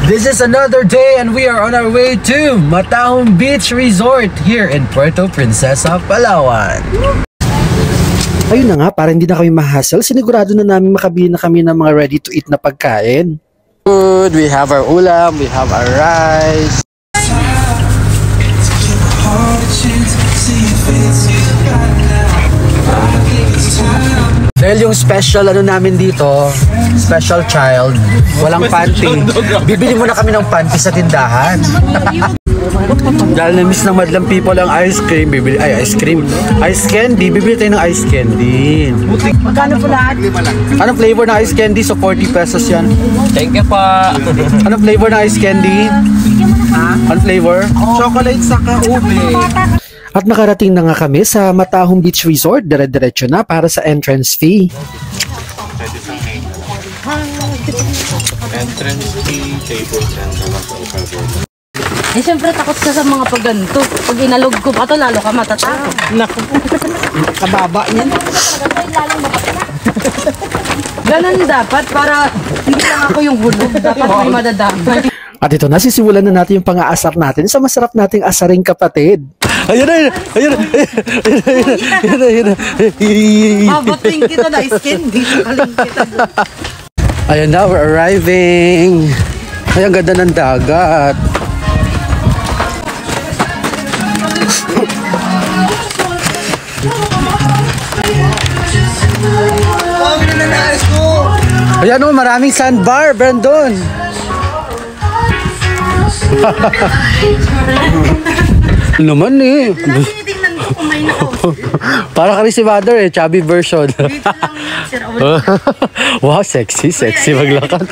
This is another day and we are on our way to Matahong Beach Resort here in Puerto Princesa, Palawan. Ayun na nga, para hindi na kami ma-hassle, sinigurado na namin makabili na kami ng mga ready to eat na pagkain. Good, we have our ulam, we have our rice. Dahil yung special ano namin dito, special child, walang panty. Bibili muna kami ng panty sa tindahan. Dahil na-miss ng madlang people ang ice cream, bibili ice candy, bibili tayo ng ice candy. Magkano po lahat? Anong flavor ng ice candy? So 40 pesos yan. Thank you po. Anong flavor ng ice candy? Anong flavor? Chocolate saka ube. At nakarating na nga kami sa Matahong Beach Resort, dire-diretso na para sa entrance fee. Entrance fee, tables and cover. Eh, syempre takot ka sa mga pagganto. Pag inalog ko pa to, lalo ka matatakot. Naku, kababa niyan. Ganun dapat para hindi lang ako yung hulog. Dapat may madadamay. At ito na, sisimulan na natin yung pang-aasar natin sa masarap nating asaring kapatid. Ayun na. Mabating kita na candy. Kaling kita. Ayun na, we're arriving. Ay, ang ganda ng dagat. Ayan o, maraming sandbar, Brandon. Naman eh. Para ka rin si Mother eh, chubby version. Wow, sexy maglakad.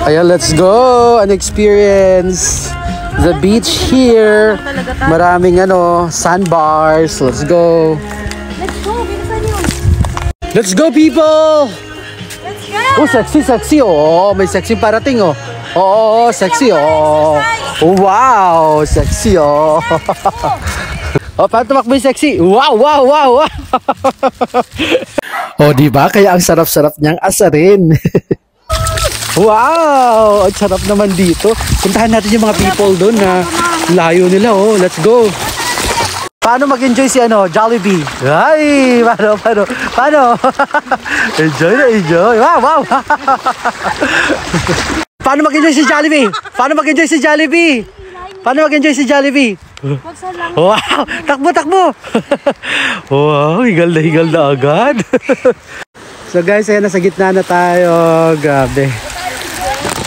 Ayan, let's go and experience the beach here. Maraming sandbars. Let's go. Let's go, people! Let's go! Oh, sexy. Oh, may sexy parating, oh. Oo, sexy, oh. Wow, sexy, oh. Oh, paano tumakbo yung sexy? Wow. O, diba? Kaya ang sarap-sarap niyang asarin. Wow! Ang sarap naman dito. Puntahan natin yung mga people doon na layo nila, oh. Let's go! Paano mag-enjoy si Jollibee? Ay, paano? Enjoy. Wow. Paano mag-enjoy si Jollibee? Wow, takbo. Wow, higal na agad. So guys, ayan, nasa gitna na tayo. Grabe.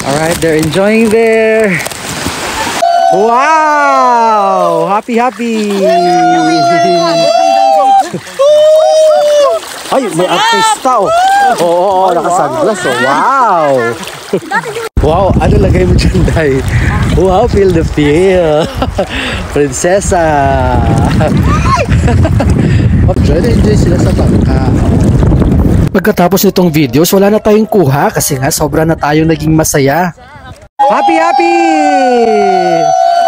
Alright, they're enjoying there. Wow! Happy! Ay, may artista, oh. Oo, nakasunglass, oh. Wow! Wow, ano lagay mo dyan, Day? Wow, feel the feel. Prinsesa. Enjoy sila sa bangka. Pagkatapos nitong videos, wala na tayong kuha kasi nga sobra na tayong naging masaya. Happy!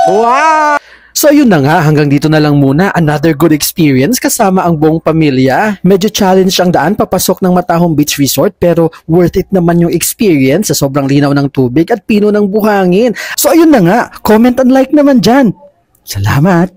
Wow! So yun na nga, hanggang dito na lang muna. Another good experience kasama ang buong pamilya. Medyo challenge ang daan papasok ng Matahong Beach Resort pero worth it naman yung experience sa sobrang linaw ng tubig at pino ng buhangin. So ayun na nga, comment and like naman dyan. Salamat!